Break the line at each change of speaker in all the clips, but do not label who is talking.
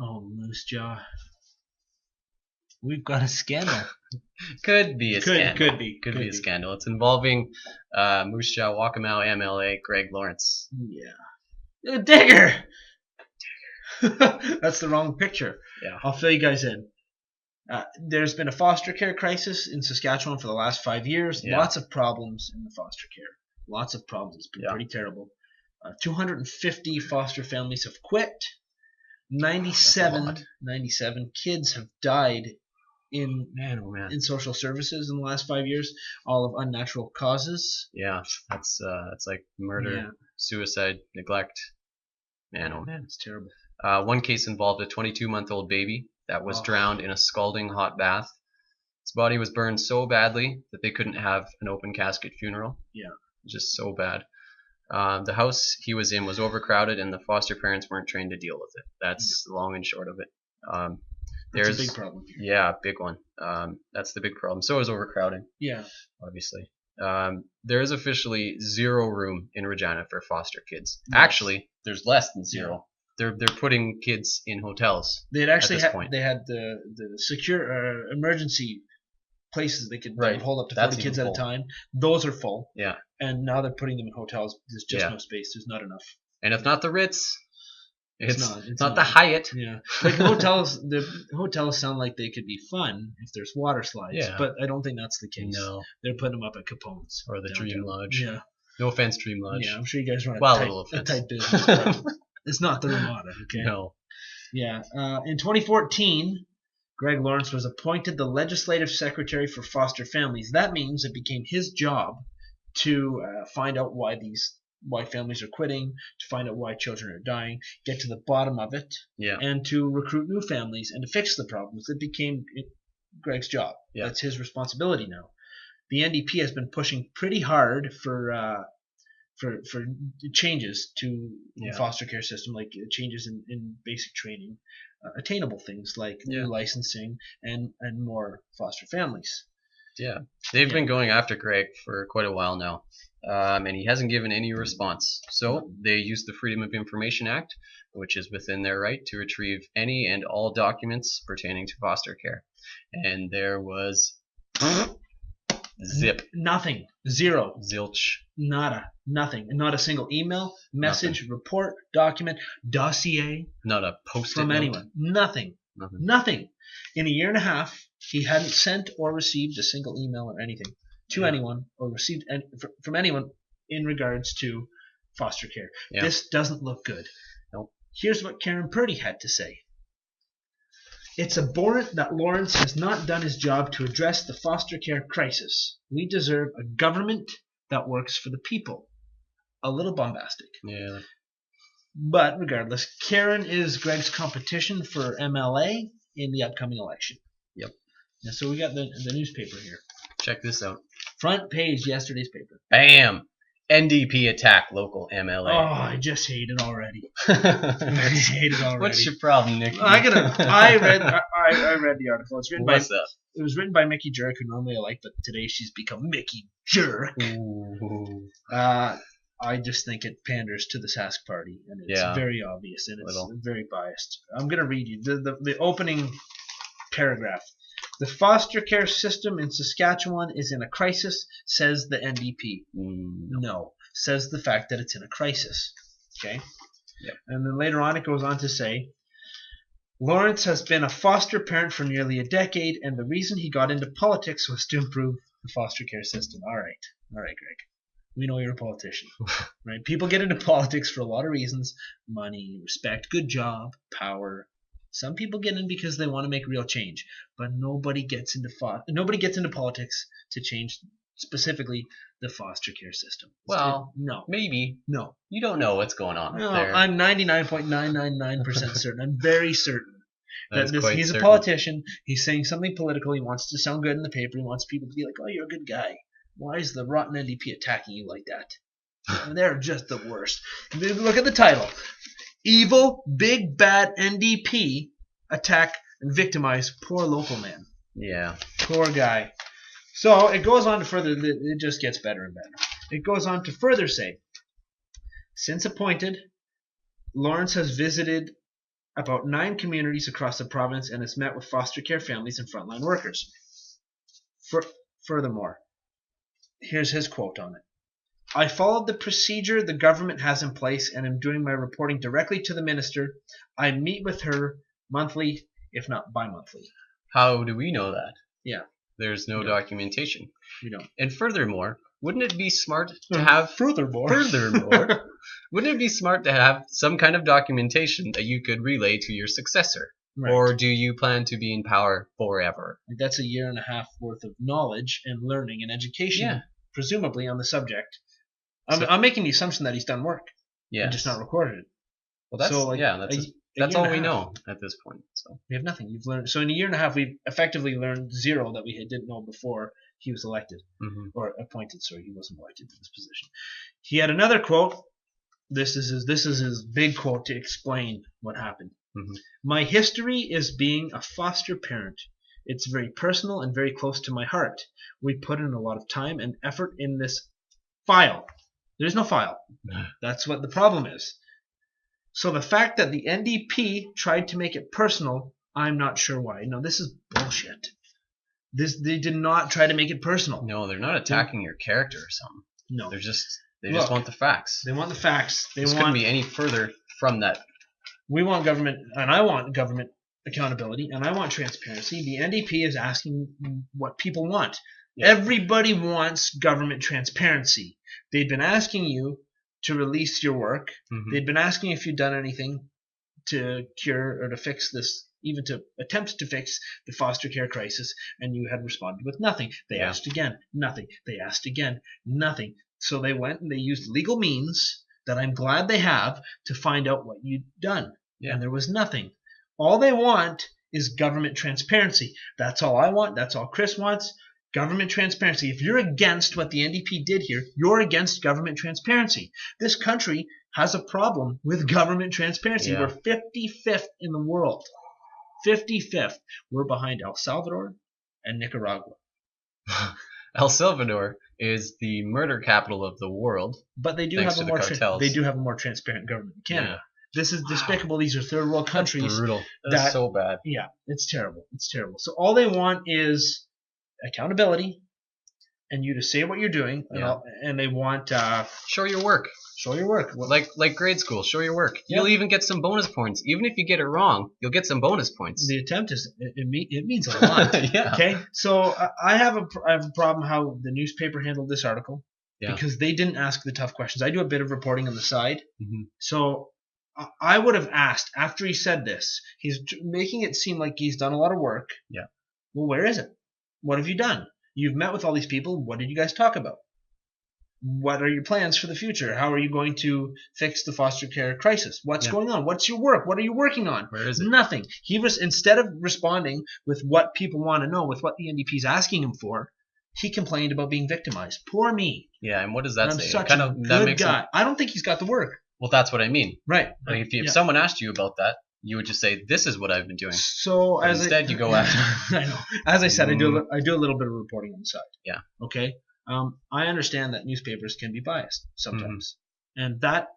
Oh, Moose Jaw. We've got a scandal.
Could be a scandal.
Could
be a scandal. It's involving Moose Jaw Waccamaw MLA Greg Lawrence.
Yeah. Digger! That's the wrong picture.
Yeah.
I'll fill you guys in. There's been a foster care crisis in Saskatchewan for the last 5 years.
Yeah.
Lots of problems in the foster care. Lots of problems. It's been pretty terrible. 250 foster families have quit. 97 kids have died in social services in the last 5 years, all of unnatural causes.
Yeah, that's like murder, suicide, neglect. Man, oh man,
it's terrible.
One case involved a 22-month-old baby that was drowned in a scalding hot bath. His body was burned so badly that they couldn't have an open casket funeral.
Yeah,
just so bad. The house he was in was overcrowded, and the foster parents weren't trained to deal with it. That's the long and short of it.
There's a big problem here.
Yeah, big one. That's the big problem. So is overcrowding.
Yeah,
obviously. There is officially 0 room in Regina for foster kids.
Yes.
Actually, there's less than 0. They're putting kids in hotels.
They had the secure emergency places they could hold up to 40 kids at a time. Those are full.
Yeah.
And now they're putting them in hotels. There's just no space. There's not enough.
And if not the Ritz, it's not the
not.
Hyatt.
Yeah. Like the hotels sound like they could be fun if there's water slides.
Yeah.
But I don't think that's the case.
No.
They're putting them up at Capone's.
Or the
downtown.
Dream Lodge.
Yeah.
No offense, Dream Lodge.
Yeah, I'm sure you guys run a tight business. But it's not the Ramada, okay?
No.
Yeah. In 2014, Greg Lawrence was appointed the legislative secretary for foster families. That means it became his job to find out why families are quitting, to find out why children are dying, get to the bottom of it, and to recruit new families and to fix the problems. It became Greg's job.
Yeah.
That's his responsibility now. The NDP has been pushing pretty hard for changes to the foster care system, like changes in basic training, attainable things like new licensing and more foster families.
Yeah, they've been going after Greg for quite a while now, and he hasn't given any response. So they used the Freedom of Information Act, which is within their right to retrieve any and all documents pertaining to foster care. And there was zip.
Nothing. Zero.
Zilch.
Nada. Nothing. Not a single email, message, report, document, dossier.
Not a post-it
from
note.
anyone. Nothing. In a year and a half, he hadn't sent or received a single email or anything to anyone or received from anyone in regards to foster care.
Yeah.
This doesn't look good.
Nope.
Here's what Karen Purdy had to say. It's abhorrent that Lawrence has not done his job to address the foster care crisis. We deserve a government that works for the people. A little bombastic.
Yeah.
But regardless, Karen is Greg's competition for MLA in the upcoming election.
Yep.
And so we got the newspaper here.
Check this out.
Front page, yesterday's paper.
Bam! NDP attack local MLA.
Oh, I just hate it already. I just hate it already.
What's your problem, Nick?
I read the article. It's written
What's that?
It was written by Mickey Jerk, who normally I like, but today she's become Mickey Jerk.
Ooh.
I just think it panders to the Sask Party, and it's very obvious, and it's very biased. I'm going to read you the opening paragraph. The foster care system in Saskatchewan is in a crisis, says the NDP. No, says the fact that it's in a crisis. Okay?
Yep.
And then later on it goes on to say, Lawrence has been a foster parent for nearly a decade, and the reason he got into politics was to improve the foster care system. All right, Greg. We know you're a politician, right? People get into politics for a lot of reasons: money, respect, good job, power. Some people get in because they want to make real change, but nobody gets into politics to change specifically the foster care system.
Well,
no,
maybe.
No,
you don't know what's going on up there.
I'm 99.999% certain. I'm very certain that he's
certain.
A politician. He's saying something political. He wants to sound good in the paper. He wants people to be like, "Oh, you're a good guy. Why is the rotten NDP attacking you like that?" And they're just the worst. Look at the title. Evil, big, bad NDP attack and victimize poor local man.
Yeah.
Poor guy. So it goes on to further, it just gets better and better. It goes on to further say, since appointed, Lawrence has visited about 9 communities across the province and has met with foster care families and frontline workers. Furthermore, here's his quote on it. I followed the procedure the government has in place and am doing my reporting directly to the minister. I meet with her monthly, if not bi-monthly.
How do we know that?
Yeah.
There's no documentation.
We don't.
And furthermore, wouldn't it be smart to have...
Furthermore,
wouldn't it be smart to have some kind of documentation that you could relay to your successor?
Right.
Or do you plan to be in power forever?
That's a year and a half worth of knowledge and learning and education, presumably on the subject. I'm making the assumption that he's done work.
Yeah.
And just not recorded it.
Well, that's all we know at this point. So
we have nothing. You've learned. So in a year and a half, we've effectively learned zero that we didn't know before he was elected or appointed. Sorry, he wasn't elected to this position. He had another quote. This is his big quote to explain what happened. My history is being a foster parent. It's very personal and very close to my heart. We put in a lot of time and effort in this file. There's no file. That's what the problem is. So the fact that the NDP tried to make it personal, I'm not sure why. No, this is bullshit. They did not try to make it personal.
No, they're not attacking your character or something.
No.
They just want the facts.
They want the facts.
This couldn't be any further from that.
We want government, and I want government accountability, and I want transparency. The NDP is asking what people want. Yeah. Everybody wants government transparency. They've been asking you to release your work. They've been asking if you've done anything to cure or to fix this, even to attempt to fix the foster care crisis, and you had responded with nothing. They asked again, nothing. They asked again, nothing. So they went and they used legal means that I'm glad they have to find out what you'd done. Yeah. And there was nothing. All they want is government transparency. That's all I want. That's all Chris wants. Government transparency. If you're against what the NDP did here, you're against government transparency. This country has a problem with government transparency. We're 55th in the world. 55th. We're behind El Salvador and Nicaragua.
El Salvador is the murder capital of the world.
But they do have a more transparent government in Canada. Yeah. This is despicable. These are third world countries.
That's brutal. That's so bad.
Yeah, it's terrible. It's terrible. So all they want is accountability and you to say what you're doing, and they want
show your work.
Show your work.
Like grade school. Show your work. Yeah. You'll even get some bonus points. Even if you get it wrong, you'll get some bonus points.
The attempt is it means a lot.
Yeah.
Okay. So I have a problem how the newspaper handled this article because they didn't ask the tough questions. I do a bit of reporting on the side, so I would have asked after he said this. He's making it seem like he's done a lot of work.
Yeah.
Well, where is it? What have you done? You've met with all these people. What did you guys talk about? What are your plans for the future? How are you going to fix the foster care crisis? What's going on? What's your work? What are you working on?
Where is it?
Nothing. He was, instead of responding with what people want to know, with what the NDP is asking him for, he complained about being victimized. Poor me.
Yeah, and what does that say?
I'm such a good guy. I don't think he's got the work.
Well, that's what I mean.
Right.
Like if someone asked you about that, you would just say, "This is what I've been doing."
So
instead, you go after.
I know. As I said, I do a little bit of reporting on the side.
Yeah.
Okay. I understand that newspapers can be biased sometimes, and that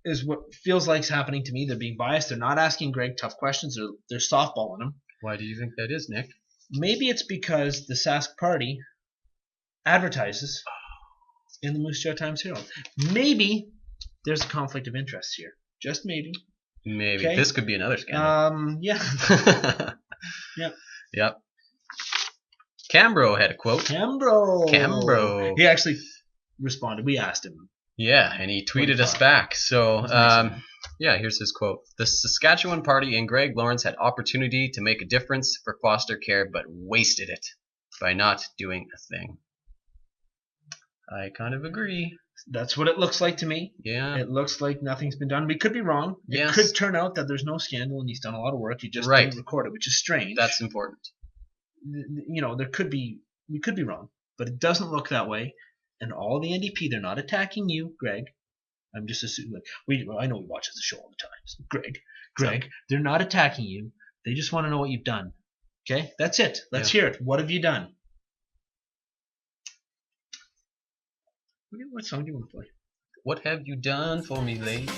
is what feels like is happening to me. They're being biased. They're not asking Greg tough questions. They're softballing him.
Why do you think that is, Nick?
Maybe it's because the Sask Party advertises in the Moose Jaw Times Herald. Maybe there's a conflict of interest here. Just maybe.
Maybe. Okay. This could be another scandal.
Yeah.
Yep. Cambro had a quote. Cambro.
He actually responded. We asked him.
Yeah, and he tweeted us back. So, here's his quote. The Saskatchewan Party and Greg Lawrence had opportunity to make a difference for foster care, but wasted it by not doing a thing. I kind of agree.
That's what it looks like to me.
Yeah.
It looks like nothing's been done. We could be wrong.
Yes.
It could turn out that there's no scandal and he's done a lot of work. He just didn't record it, which is strange.
That's important.
You know, we could be wrong, but it doesn't look that way. And all the NDP, they're not attacking you, Greg. I'm just assuming. I know we watch the show all the time. Greg, they're not attacking you. They just want to know what you've done. Okay? That's it. Let's hear it. What have you done? What song do you want to play?
What have you done for me lately?